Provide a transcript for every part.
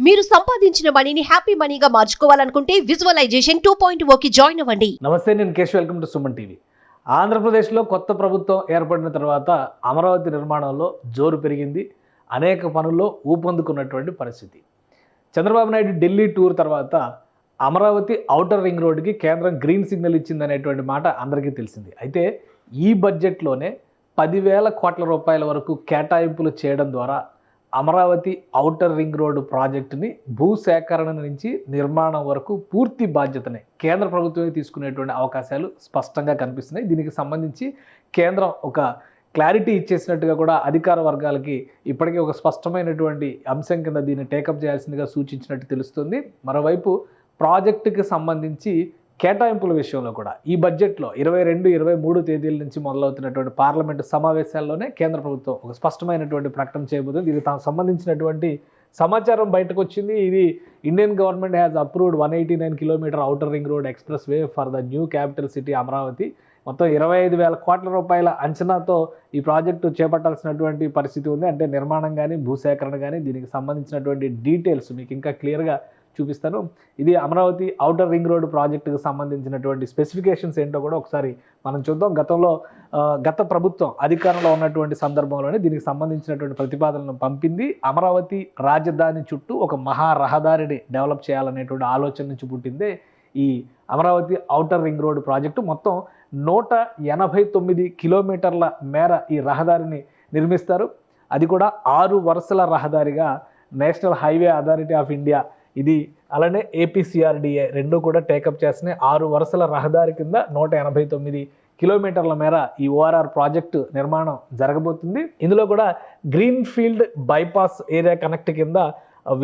మీరు సంపాదించిన మనీని హ్యాపీ మనీగా మార్చుకోవాలనుకుంటే విజువలైజేషన్ 2.0కి జాయిన్ అవ్వండి. నమస్తే, నేను Kesh. Welcome to Suman TV. ఆంధ్రప్రదేశ్లో కొత్త ప్రభుత్వం ఏర్పడిన తర్వాత అమరావతి నిర్మాణంలో జోరు పెరిగింది. అనేక పనుల్లో ఊపందుకున్నటువంటి పరిస్థితి. చంద్రబాబు నాయుడు ఢిల్లీ టూర్ తర్వాత అమరావతి ఔటర్ రింగ్ రోడ్డుకి కేంద్రం గ్రీన్ సిగ్నల్ ఇచ్చిందనేటువంటి మాట అందరికీ తెలిసింది. అయితే ఈ బడ్జెట్లోనే 10,000 కోట్ల రూపాయల వరకు కేటాయింపులు చేయడం ద్వారా అమరావతి ఔటర్ రింగ్ రోడ్డు ప్రాజెక్టుని భూసేకరణ నుంచి నిర్మాణం వరకు పూర్తి బాధ్యతని కేంద్ర ప్రభుత్వమే తీసుకునేటువంటి అవకాశాలు స్పష్టంగా కనిపిస్తున్నాయి. దీనికి సంబంధించి కేంద్రం ఒక క్లారిటీ ఇచ్చేసినట్టుగా కూడా అధికార వర్గాలకి ఇప్పటికే ఒక స్పష్టమైనటువంటి అంశం కింద దీన్ని టేకప్ చేయాల్సిందిగా సూచించినట్టు తెలుస్తుంది. మరోవైపు ప్రాజెక్టుకి సంబంధించి కేటాయింపుల విషయంలో కూడా ఈ బడ్జెట్లో 22, 23 తేదీల నుంచి మొదలవుతున్నటువంటి పార్లమెంటు సమావేశాల్లోనే కేంద్ర ప్రభుత్వం ఒక స్పష్టమైనటువంటి ప్రకటన చేయబోతుంది. దీనికి తాను సంబంధించినటువంటి సమాచారం బయటకు వచ్చింది. ఇది Indian government has approved 189 kilometre outer ring road expressway for the new capital city Amaravati. మొత్తం 25,000 కోట్ల రూపాయల అంచనాతో ఈ ప్రాజెక్టు చేపట్టాల్సినటువంటి పరిస్థితి ఉంది. అంటే నిర్మాణం కానీ భూసేకరణ కానీ దీనికి సంబంధించినటువంటి డీటెయిల్స్ మీకు ఇంకా క్లియర్గా చూపిస్తాను. ఇది అమరావతి ఔటర్ రింగ్ రోడ్డు ప్రాజెక్టుకు సంబంధించినటువంటి స్పెసిఫికేషన్స్ ఏంటో కూడా ఒకసారి మనం చూద్దాం. గత ప్రభుత్వం అధికారంలో ఉన్నటువంటి సందర్భంలోనే దీనికి సంబంధించినటువంటి ప్రతిపాదనలను పంపింది. అమరావతి రాజధాని చుట్టూ ఒక మహా రహదారిని డెవలప్ చేయాలనేటువంటి ఆలోచన నుంచి పుట్టిందే ఈ Amaravati outer ring road project. మొత్తం 189 కిలోమీటర్ల మేర ఈ రహదారిని నిర్మిస్తారు. అది కూడా 6 వరుసల రహదారిగా national highway authority of India ఇది అలానే ఏపీసీఆర్డీఏ రెండు కూడా టేకప్ చేస్తున్నాయి. 6 వరుసల రహదారి కింద 189 కిలోమీటర్ల మేర ఈ ఓఆర్ఆర్ ప్రాజెక్టు నిర్మాణం జరగబోతుంది. ఇందులో కూడా green field bypass area connect కింద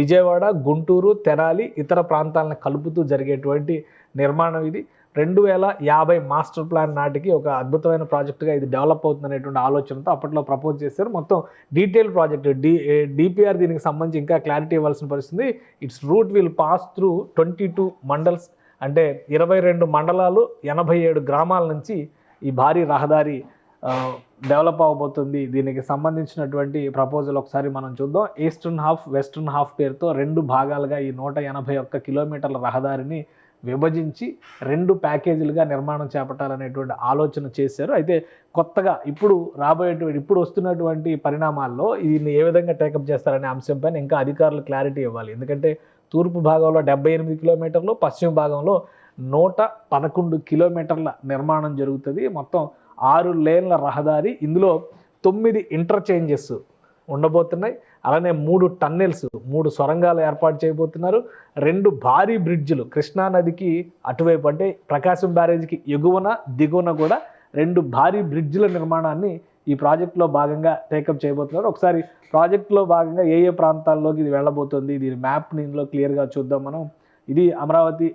విజయవాడ, గుంటూరు, తెనాలి ఇతర ప్రాంతాలను కలుపుతూ జరిగేటువంటి నిర్మాణం ఇది. 2050 మాస్టర్ ప్లాన్ నాటికి ఒక అద్భుతమైన ప్రాజెక్టుగా ఇది డెవలప్ అవుతుందనేటువంటి ఆలోచనతో అప్పట్లో ప్రపోజ్ చేశారు. మొత్తం డీటెయిల్ ప్రాజెక్టు డిపిఆర్ దీనికి సంబంధించి ఇంకా క్లారిటీ ఇవ్వాల్సిన పరిస్థితి. Its route will pass through 22 mandals, అంటే 22 మండలాలు 87 గ్రామాల నుంచి ఈ భారీ రహదారి డెవలప్ అవ్వబోతుంది. దీనికి సంబంధించినటువంటి ప్రపోజల్ ఒకసారి మనం చూద్దాం. ఈస్టర్న్ హాఫ్, వెస్టర్న్ హాఫ్ పేరుతో 2 భాగాలుగా ఈ 181 కిలోమీటర్ల రహదారిని విభజించి 2 ప్యాకేజీలుగా నిర్మాణం చేపట్టాలనేటువంటి ఆలోచన చేశారు. అయితే కొత్తగా ఇప్పుడు వస్తున్నటువంటి పరిణామాల్లో దీన్ని ఏ విధంగా టేకప్ చేస్తారనే అంశంపైన ఇంకా అధికారులు క్లారిటీ ఇవ్వాలి. ఎందుకంటే తూర్పు భాగంలో 78 కిలోమీటర్లు, పశ్చిమ భాగంలో 111 కిలోమీటర్ల నిర్మాణం జరుగుతుంది. మొత్తం 6 లేన్ల రహదారి, ఇందులో 9 ఇంటర్చేంజెస్ ఉండబోతున్నాయి. అలానే 3 టన్నెల్స్, 3 సొరంగాలు ఏర్పాటు చేయబోతున్నారు. 2 భారీ బ్రిడ్జిలు కృష్ణానదికి అటువైపు, అంటే ప్రకాశం బ్యారేజ్కి ఎగువన దిగువన కూడా 2 భారీ బ్రిడ్జిల నిర్మాణాన్ని ఈ ప్రాజెక్టులో భాగంగా టేకప్ చేయబోతున్నారు. ఒకసారి ప్రాజెక్టులో భాగంగా ఏ ప్రాంతాల్లోకి ఇది వెళ్ళబోతుంది, దీని మ్యాప్ని ఇందులో క్లియర్గా చూద్దాం మనం. ఇది అమరావతి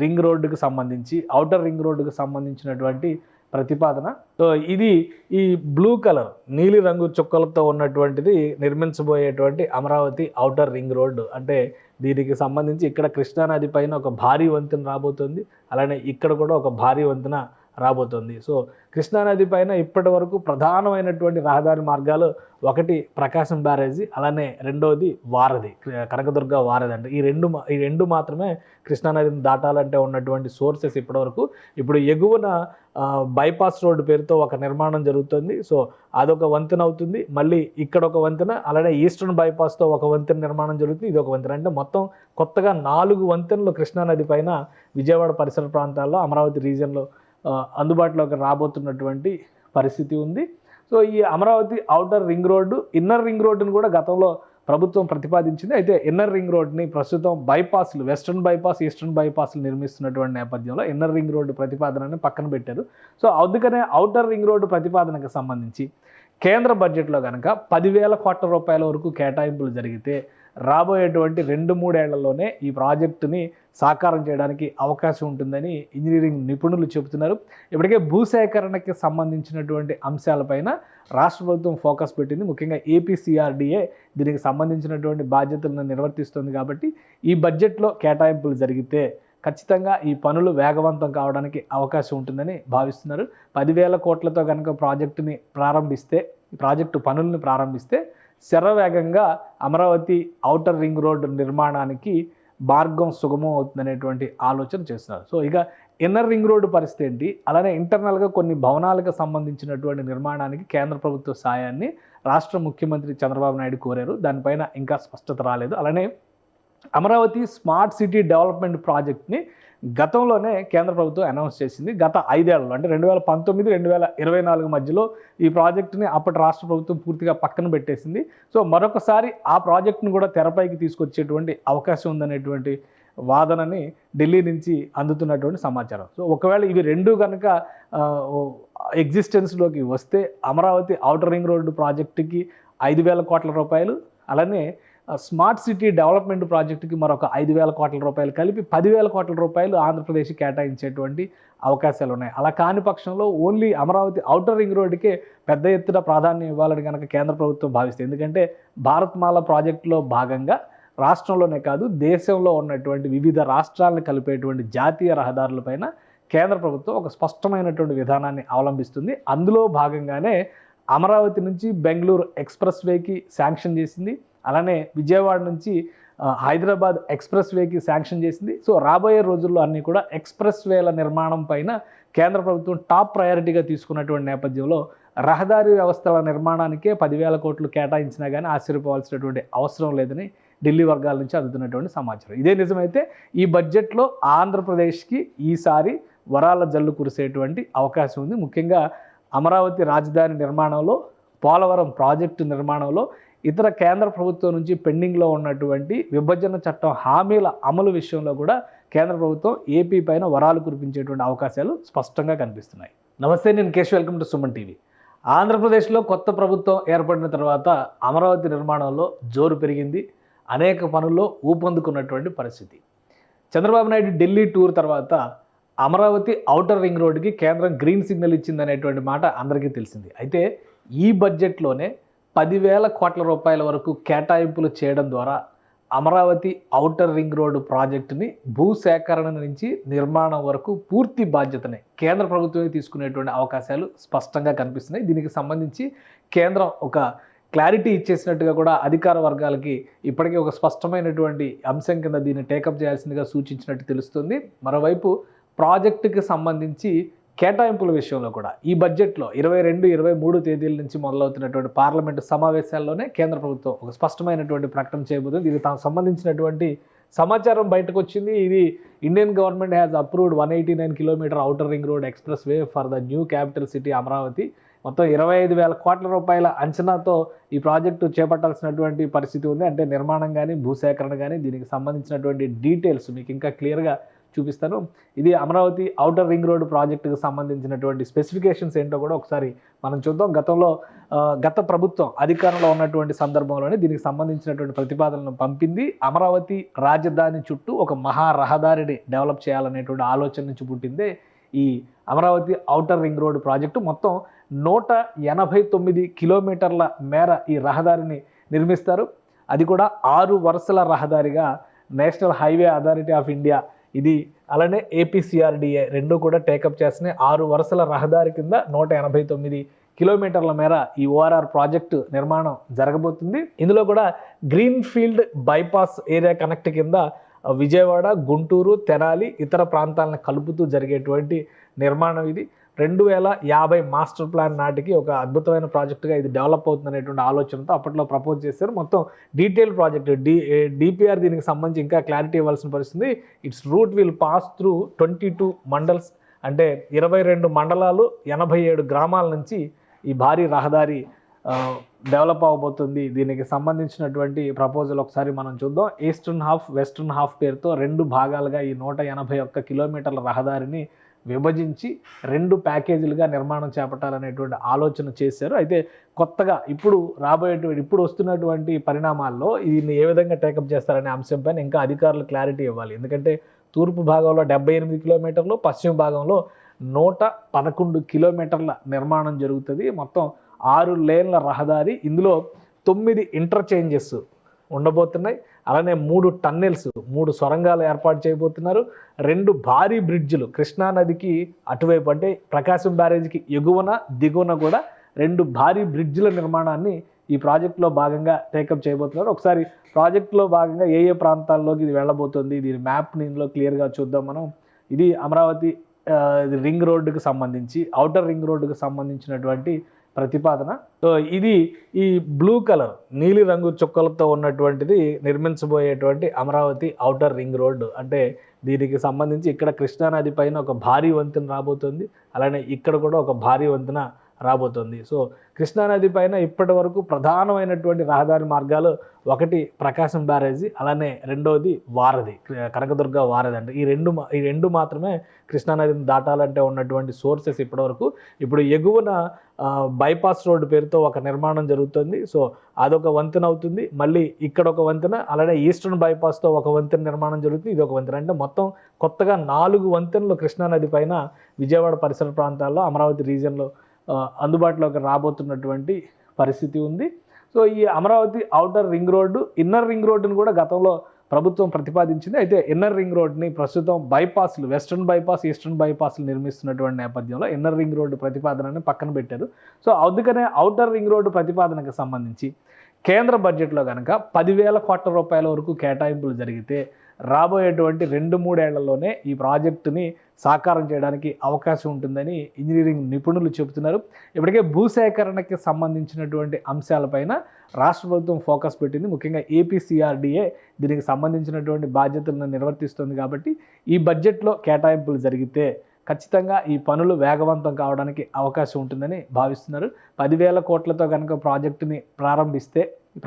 రింగ్ రోడ్డుకు సంబంధించి, ఔటర్ రింగ్ రోడ్డుకు సంబంధించినటువంటి ప్రతిపాదన. సో ఇది ఈ బ్లూ కలర్ నీలి రంగు చుక్కలతో ఉన్నటువంటిది నిర్మించబోయేటువంటి అమరావతి ఔటర్ రింగ్ రోడ్డు. అంటే దీనికి సంబంధించి ఇక్కడ కృష్ణానది పైన ఒక భారీ వంతెన రాబోతుంది. అలానే ఇక్కడ కూడా ఒక భారీ వంతెన రాబోతుంది. సో కృష్ణానది పైన ఇప్పటి వరకు ప్రధానమైనటువంటి రహదారి మార్గాలు ఒకటి ప్రకాశం బ్యారేజీ, అలానే రెండోది వారధి, కనకదుర్గ వారధి. అంటే ఈ రెండు మాత్రమే కృష్ణానదిని దాటాలంటే ఉన్నటువంటి సోర్సెస్ ఇప్పటివరకు. ఇప్పుడు ఎగువన బైపాస్ రోడ్డు పేరుతో ఒక నిర్మాణం జరుగుతుంది. సో అదొక వంతెన అవుతుంది. మళ్ళీ ఇక్కడ ఒక వంతెన, అలానే ఈస్టర్న్ బైపాస్తో ఒక వంతెన నిర్మాణం జరుగుతుంది. ఇది ఒక వంతెన. అంటే మొత్తం కొత్తగా 4 వంతెనలు కృష్ణానది పైన విజయవాడ పరిసర ప్రాంతాల్లో, అమరావతి రీజియన్లో అందుబాటులోకి రాబోతున్నటువంటి పరిస్థితి ఉంది. సో ఈ Amaravati outer ring road, inner ring రోడ్డును కూడా గతంలో ప్రభుత్వం ప్రతిపాదించింది. అయితే ఇన్నర్ రింగ్ రోడ్ని ప్రస్తుతం బైపాస్లు, వెస్టర్న్ బైపాస్, ఈస్టర్న్ బైపాస్లు నిర్మిస్తున్నటువంటి నేపథ్యంలో ఇన్నర్ రింగ్ రోడ్డు ప్రతిపాదనని పక్కన పెట్టారు. సో అందుకనే ఔటర్ రింగ్ రోడ్డు ప్రతిపాదనకు సంబంధించి కేంద్ర బడ్జెట్లో కనుక 10,000 కోట్ల రూపాయల వరకు కేటాయింపులు జరిగితే రాబోయేటువంటి 2-3 ఏళ్లలోనే ఈ ప్రాజెక్టుని సాకారం చేయడానికి అవకాశం ఉంటుందని ఇంజనీరింగ్ నిపుణులు చెబుతున్నారు. ఇప్పటికే భూసేకరణకి సంబంధించినటువంటి అంశాలపైన రాష్ట్ర ప్రభుత్వం ఫోకస్ పెట్టింది. ముఖ్యంగా ఏపీసీఆర్డీఏ దీనికి సంబంధించినటువంటి బాధ్యతలను నిర్వర్తిస్తుంది. కాబట్టి ఈ బడ్జెట్లో కేటాయింపులు జరిగితే ఖచ్చితంగా ఈ పనులు వేగవంతం కావడానికి అవకాశం ఉంటుందని భావిస్తున్నారు. 10,000 కోట్లతో కనుక ప్రాజెక్టు పనులను ప్రారంభిస్తే శరవేగంగా అమరావతి ఔటర్ రింగ్ రోడ్ నిర్మాణానికి మార్గం సుగమం అవుతుందనేటువంటి ఆలోచన చేస్తున్నారు. సో ఇక ఇన్నర్ రింగ్ రోడ్డు పరిస్థితి ఏంటి, అలానే ఇంటర్నల్గా కొన్ని భవనాలకు సంబంధించినటువంటి నిర్మాణానికి కేంద్ర ప్రభుత్వ సాయాన్ని రాష్ట్ర ముఖ్యమంత్రి చంద్రబాబు నాయుడు కోరారు. దానిపైన ఇంకా స్పష్టత రాలేదు. అలానే అమరావతి స్మార్ట్ సిటీ డెవలప్మెంట్ ప్రాజెక్ట్ని గతంలోనే కేంద్ర ప్రభుత్వం అనౌన్స్ చేసింది. గత 5 ఏళ్లలో అంటే 2019-2024 మధ్యలో ఈ ప్రాజెక్టుని అప్పటి రాష్ట్ర ప్రభుత్వం పూర్తిగా పక్కన పెట్టేసింది. సో మరొకసారి ఆ ప్రాజెక్టును కూడా తెరపైకి తీసుకొచ్చేటువంటి అవకాశం ఉందనేటువంటి వాదనని ఢిల్లీ నుంచి అందుతున్నటువంటి సమాచారం. సో ఒకవేళ ఇవి రెండు కనుక ఎగ్జిస్టెన్స్లోకి వస్తే అమరావతి ఔటర్ రింగ్ రోడ్డు ప్రాజెక్టుకి 5,000 కోట్ల రూపాయలు, అలానే స్మార్ట్ సిటీ డెవలప్మెంట్ ప్రాజెక్టుకి మరొక 5,000 కోట్ల రూపాయలు కలిపి 10,000 కోట్ల రూపాయలు ఆంధ్రప్రదేశ్కి కేటాయించేటువంటి అవకాశాలు ఉన్నాయి. అలా కాని పక్షంలో ఓన్లీ అమరావతి ఔటర్ రింగ్ రోడ్డుకే పెద్ద ఎత్తున ప్రాధాన్యం ఇవ్వాలని కనుక కేంద్ర ప్రభుత్వం భావిస్తుంది. ఎందుకంటే భారత్మాల ప్రాజెక్టులో భాగంగా రాష్ట్రంలోనే కాదు దేశంలో ఉన్నటువంటి వివిధ రాష్ట్రాలను కలిపేటువంటి జాతీయ రహదారులపైన కేంద్ర ప్రభుత్వం ఒక స్పష్టమైనటువంటి విధానాన్ని అవలంబిస్తుంది. అందులో భాగంగానే అమరావతి నుంచి బెంగళూరు ఎక్స్ప్రెస్ వేకి శాంక్షన్ చేసింది. అలానే విజయవాడ నుంచి హైదరాబాద్ ఎక్స్ప్రెస్ వేకి శాంక్షన్ చేసింది. సో రాబోయే రోజుల్లో అన్నీ కూడా ఎక్స్ప్రెస్ వేల నిర్మాణం పైన కేంద్ర ప్రభుత్వం టాప్ ప్రయారిటీగా తీసుకున్నటువంటి నేపథ్యంలో రహదారి వ్యవస్థల నిర్మాణానికే 10,000 కోట్లు కేటాయించినా కానీ ఆశ్చర్యపోవాల్సినటువంటి అవసరం లేదని ఢిల్లీ వర్గాల నుంచి అందుతున్నటువంటి సమాచారం. ఇదే నిజమైతే ఈ బడ్జెట్లో ఆంధ్రప్రదేశ్కి ఈసారి వరాల జల్లు కురిసేటువంటి అవకాశం ఉంది. ముఖ్యంగా అమరావతి రాజధాని నిర్మాణంలో, పోలవరం ప్రాజెక్టు నిర్మాణంలో, ఇతర కేంద్ర ప్రభుత్వం నుంచి పెండింగ్లో ఉన్నటువంటి విభజన చట్టం హామీల అమలు విషయంలో కూడా కేంద్ర ప్రభుత్వం ఏపీ పైన వరాలు కురిపించేటువంటి అవకాశాలు స్పష్టంగా కనిపిస్తున్నాయి. నమస్తే, నేను Keshav. Welcome to Suman TV. ఆంధ్రప్రదేశ్లో కొత్త ప్రభుత్వం ఏర్పడిన తర్వాత అమరావతి నిర్మాణంలో జోరు పెరిగింది. అనేక పనుల్లో ఊపందుకున్నటువంటి పరిస్థితి. చంద్రబాబు నాయుడు ఢిల్లీ టూర్ తర్వాత అమరావతి ఔటర్ రింగ్ రోడ్డుకి కేంద్రం గ్రీన్ సిగ్నల్ ఇచ్చిందనేటువంటి మాట అందరికీ తెలిసింది. అయితే ఈ బడ్జెట్లోనే 10,000 కోట్ల రూపాయల వరకు కేటాయింపులు చేయడం ద్వారా అమరావతి ఔటర్ రింగ్ రోడ్డు ప్రాజెక్టుని భూసేకరణ నుంచి నిర్మాణం వరకు పూర్తి బాధ్యతని కేంద్ర ప్రభుత్వమే తీసుకునేటువంటి అవకాశాలు స్పష్టంగా కనిపిస్తున్నాయి. దీనికి సంబంధించి కేంద్రం ఒక క్లారిటీ ఇచ్చేసినట్టుగా కూడా అధికార వర్గాలకి ఇప్పటికీ ఒక స్పష్టమైనటువంటి అంశం కింద దీన్ని టేకప్ చేయాల్సిందిగా సూచించినట్టు తెలుస్తుంది. మరోవైపు ప్రాజెక్టుకి సంబంధించి కేటాయింపుల విషయంలో కూడా ఈ బడ్జెట్లో 22-23 తేదీల నుంచి మొదలవుతున్నటువంటి పార్లమెంటు సమావేశాల్లోనే కేంద్ర ప్రభుత్వం ఒక స్పష్టమైనటువంటి ప్రకటన చేయబోతుంది. ఇది తనకు సంబంధించినటువంటి సమాచారం బయటకు వచ్చింది. ఇది Indian government has approved 189 kilometre outer ring road expressway for the new capital city Amaravati. మొత్తం 25,000 కోట్ల రూపాయల అంచనాతో ఈ ప్రాజెక్టు చేపట్టాల్సినటువంటి పరిస్థితి ఉంది. అంటే నిర్మాణం కానీ భూసేకరణ కానీ దీనికి సంబంధించినటువంటి డీటెయిల్స్ మీకు ఇంకా క్లియర్గా చూపిస్తాను. ఇది అమరావతి ఔటర్ రింగ్ రోడ్ ప్రాజెక్టుకు సంబంధించినటువంటి స్పెసిఫికేషన్స్ ఏంటో కూడా ఒకసారి మనం చూద్దాం. గత ప్రభుత్వం అధికారంలో ఉన్నటువంటి సందర్భంలోనే దీనికి సంబంధించినటువంటి ప్రతిపాదనలను పంపింది. అమరావతి రాజధాని చుట్టూ ఒక మహా రహదారిని డెవలప్ చేయాలనేటువంటి ఆలోచన నుంచి పుట్టిందే ఈ Amaravati outer ring road project. మొత్తం 189 కిలోమీటర్ల మేర ఈ రహదారిని నిర్మిస్తారు. అది కూడా 6 వరుసల రహదారిగా national highway authority of India ఇది అలానే ఏపీసీఆర్డీఏ రెండు కూడా టేకప్ చేస్తున్నాయి. 6 వరుసల రహదారి కింద 189 కిలోమీటర్ల మేర ఈ ఓఆర్ఆర్ ప్రాజెక్టు నిర్మాణం జరగబోతుంది. ఇందులో కూడా green field bypass area connect కింద విజయవాడ, గుంటూరు, తెనాలి ఇతర ప్రాంతాలను కలుపుతూ జరిగేటువంటి నిర్మాణం ఇది. 2050 మాస్టర్ ప్లాన్ నాటికి ఒక అద్భుతమైన ప్రాజెక్టుగా ఇది డెవలప్ అవుతుందనేటువంటి ఆలోచనతో అప్పట్లో ప్రపోజ్ చేశారు. మొత్తం డీటెయిల్ ప్రాజెక్టు డిపిఆర్ దీనికి సంబంధించి ఇంకా క్లారిటీ ఇవ్వాల్సిన పరిస్థితి. Its route will pass through 22 mandals, అంటే 22 మండలాలు 87 గ్రామాల నుంచి ఈ భారీ రహదారి డెవలప్ అవబోతుంది. దీనికి సంబంధించినటువంటి ప్రపోజల్ ఒకసారి మనం చూద్దాం. ఈస్టర్న్ హాఫ్, వెస్టర్న్ హాఫ్ పేరుతో 2 భాగాలుగా ఈ 181 కిలోమీటర్ల రహదారిని విభజించి 2 ప్యాకేజీలుగా నిర్మాణం చేపట్టాలనేటువంటి ఆలోచన చేశారు. అయితే కొత్తగా ఇప్పుడు వస్తున్నటువంటి పరిణామాల్లో దీన్ని ఏ విధంగా టేకప్ చేస్తారనే అంశంపైన ఇంకా అధికారులు క్లారిటీ ఇవ్వాలి. ఎందుకంటే తూర్పు భాగంలో 78 కిలోమీటర్లు, పశ్చిమ భాగంలో 111 కిలోమీటర్ల నిర్మాణం జరుగుతుంది. మొత్తం 6 లేన్ల రహదారి, ఇందులో 9 ఇంటర్చేంజెస్ ఉండబోతున్నాయి. అలానే 3 టన్నెల్స్, 3 సొరంగాలు ఏర్పాటు చేయబోతున్నారు. 2 భారీ బ్రిడ్జ్లు కృష్ణానదికి అటువైపు అంటే ప్రకాశం బ్యారేజ్కి ఎగువన దిగువన కూడా 2 భారీ బ్రిడ్జ్ల నిర్మాణాన్ని ఈ ప్రాజెక్టులో భాగంగా టేకప్ చేయబోతున్నారు. ఒకసారి ప్రాజెక్టులో భాగంగా ఏ ఏ ప్రాంతాల్లోకి ఇది వెళ్ళబోతుంది, దీని మ్యాప్ని ఇందులో క్లియర్గా చూద్దాం మనం. ఇది అమరావతి రింగ్ రోడ్డుకి సంబంధించి, ఔటర్ రింగ్ రోడ్డుకి సంబంధించినటువంటి ప్రతిపాదన. సో ఇది ఈ బ్లూ కలర్ నీలి రంగు చుక్కలతో ఉన్నటువంటిది నిర్మించబోయేటువంటి అమరావతి ఔటర్ రింగ్ రోడ్డు. అంటే దీనికి సంబంధించి ఇక్కడ కృష్ణానది పైన ఒక భారీ వంతెన రాబోతుంది, అలానే ఇక్కడ కూడా ఒక భారీ వంతెన రాబోతుంది. సో కృష్ణానది పైన ఇప్పటి వరకు ప్రధానమైనటువంటి రహదారి మార్గాలు ఒకటి ప్రకాశం బ్యారేజీ, అలానే రెండోది వారధి, కనకదుర్గ వారధి. అంటే ఈ రెండు మాత్రమే కృష్ణానదిని దాటాలంటే ఉన్నటువంటి సోర్సెస్ ఇప్పటివరకు. ఇప్పుడు ఎగువన బైపాస్ రోడ్డు పేరుతో ఒక నిర్మాణం జరుగుతుంది. సో అదొక వంతెన అవుతుంది. మళ్ళీ ఇక్కడ ఒక వంతెన, అలానే ఈస్టర్న్ బైపాస్తో ఒక వంతెన నిర్మాణం జరుగుతుంది, ఇది ఒక వంతెన. అంటే మొత్తం కొత్తగా 4 వంతెనలు కృష్ణానది పైన విజయవాడ పరిసర ప్రాంతాల్లో, అమరావతి రీజియన్లో అందుబాటులోకి రాబోతున్నటువంటి పరిస్థితి ఉంది. సో ఈ Amaravati outer ring road, inner ring రోడ్డుని కూడా గతంలో ప్రభుత్వం ప్రతిపాదించింది. అయితే ఇన్నర్ రింగ్ రోడ్ని ప్రస్తుతం బైపాస్లు, వెస్ట్రన్ బైపాస్, ఈస్టర్న్ బైపాస్లు నిర్మిస్తున్నటువంటి నేపథ్యంలో ఇన్నర్ రింగ్ రోడ్డు ప్రతిపాదనని పక్కన పెట్టారు. సో అందుకనే ఔటర్ రింగ్ రోడ్డు ప్రతిపాదనకు సంబంధించి కేంద్ర బడ్జెట్లో కనుక 10,000 కోట్ల రూపాయల వరకు కేటాయింపులు జరిగితే రాబోయేటువంటి 2-3 ఏళ్లలోనే ఈ ప్రాజెక్టుని సాకారం చేయడానికి అవకాశం ఉంటుందని ఇంజనీరింగ్ నిపుణులు చెబుతున్నారు. ఇప్పటికే భూసేకరణకి సంబంధించినటువంటి అంశాలపైన రాష్ట్ర ప్రభుత్వం ఫోకస్ పెట్టింది. ముఖ్యంగా ఏపీసీఆర్డీఏ దీనికి సంబంధించినటువంటి బాధ్యతలను నిర్వర్తిస్తుంది. కాబట్టి ఈ బడ్జెట్లో కేటాయింపులు జరిగితే ఖచ్చితంగా ఈ పనులు వేగవంతం కావడానికి అవకాశం ఉంటుందని భావిస్తున్నారు. 10,000 కోట్లతో కనుక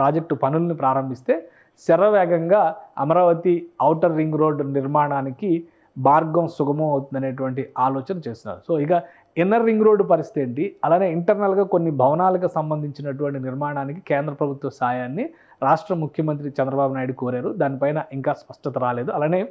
ప్రాజెక్టు పనులను ప్రారంభిస్తే శరవేగంగా అమరావతి ఔటర్ రింగ్ రోడ్ నిర్మాణానికి మార్గం సుగమం అవుతుందనేటువంటి ఆలోచన చేస్తున్నారు. సో ఇక ఇన్నర్ రింగ్ రోడ్డు పరిస్థితి ఏంటి, అలానే ఇంటర్నల్గా కొన్ని భవనాలకు సంబంధించినటువంటి నిర్మాణానికి కేంద్ర ప్రభుత్వ సాయాన్ని రాష్ట్ర ముఖ్యమంత్రి చంద్రబాబు నాయుడు కోరారు. దానిపైన ఇంకా స్పష్టత రాలేదు. అలానే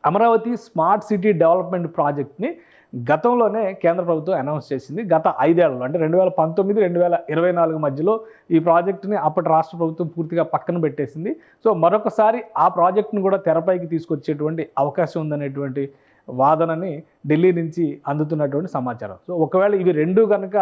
అమరావతి స్మార్ట్ సిటీ డెవలప్మెంట్ ప్రాజెక్ట్ని గతంలోనే కేంద్ర ప్రభుత్వం అనౌన్స్ చేసింది. గత 5 ఏళ్లలో, అంటే 2019-2024 మధ్యలో ఈ ప్రాజెక్టుని అప్పటి రాష్ట్ర ప్రభుత్వం పూర్తిగా పక్కన పెట్టేసింది. సో మరొకసారి ఆ ప్రాజెక్టును కూడా తెరపైకి తీసుకొచ్చేటువంటి అవకాశం ఉందనేటువంటి వాదనని ఢిల్లీ నుంచి అందుతున్నటువంటి సమాచారం. సో ఒకవేళ ఇవి రెండు కనుక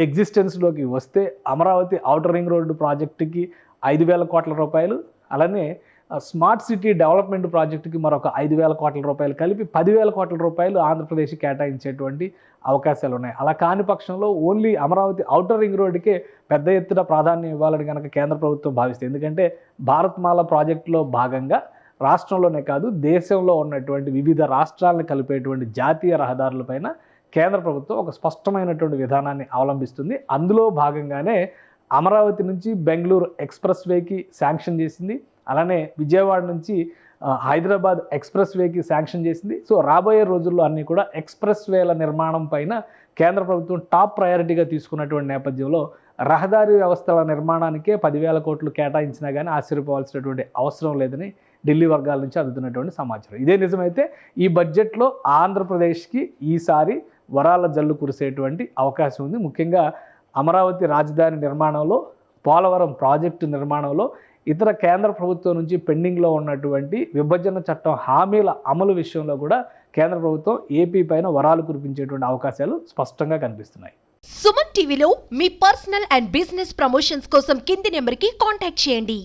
ఎగ్జిస్టెన్స్లోకి వస్తే అమరావతి ఔటర్ రింగ్ రోడ్డు ప్రాజెక్టుకి 5,000 కోట్ల రూపాయలు, అలానే స్మార్ట్ సిటీ డెవలప్మెంట్ ప్రాజెక్టుకి మరొక 5,000 కోట్ల రూపాయలు కలిపి 10,000 కోట్ల రూపాయలు ఆంధ్రప్రదేశ్కి కేటాయించేటువంటి అవకాశాలు ఉన్నాయి. అలా కాని పక్షంలో ఓన్లీ అమరావతి ఔటర్ రింగ్ రోడ్డుకే పెద్ద ఎత్తున ప్రాధాన్యం ఇవ్వాలని కనుక కేంద్ర ప్రభుత్వం భావిస్తుంది. ఎందుకంటే భారత్మాల ప్రాజెక్టులో భాగంగా రాష్ట్రంలోనే కాదు దేశంలో ఉన్నటువంటి వివిధ రాష్ట్రాలను కలిపేటువంటి జాతీయ రహదారులపైన కేంద్ర ప్రభుత్వం ఒక స్పష్టమైనటువంటి విధానాన్ని అవలంబిస్తుంది. అందులో భాగంగానే అమరావతి నుంచి బెంగళూరు ఎక్స్ప్రెస్ వేకి శాంక్షన్ చేసింది, అలానే విజయవాడ నుంచి హైదరాబాద్ ఎక్స్ప్రెస్ వేకి శాంక్షన్ చేసింది. సో రాబోయే రోజుల్లో అన్నీ కూడా ఎక్స్ప్రెస్ వేల నిర్మాణం పైన కేంద్ర ప్రభుత్వం టాప్ ప్రయారిటీగా తీసుకున్నటువంటి నేపథ్యంలో రహదారి వ్యవస్థల నిర్మాణానికే 10,000 కోట్లు కేటాయించినా కానీ ఆశ్చర్యపోవాల్సినటువంటి అవసరం లేదని ఢిల్లీ వర్గాల నుంచి అందుతున్నటువంటి సమాచారం. ఇదే నిజమైతే ఈ బడ్జెట్లో ఆంధ్రప్రదేశ్కి ఈసారి వరాల జల్లు కురిసేటువంటి అవకాశం ఉంది. ముఖ్యంగా అమరావతి రాజధాని నిర్మాణంలో, పోలవరం ప్రాజెక్టు నిర్మాణంలో, ఇతర కేంద్ర ప్రభుత్వం నుంచి పెండింగ్లో ఉన్నటువంటి విభజన చట్టం హామీల అమలు విషయంలో కూడా కేంద్ర ప్రభుత్వం ఏపీ పైన వరాలు కురిపించేటువంటి అవకాశాలు స్పష్టంగా కనిపిస్తున్నాయి. సుమన్ టీవీలో మీ పర్సనల్ అండ్ బిజినెస్ ప్రమోషన్స్ కోసం కింది నెంబర్కి కాంటాక్ట్ చేయండి.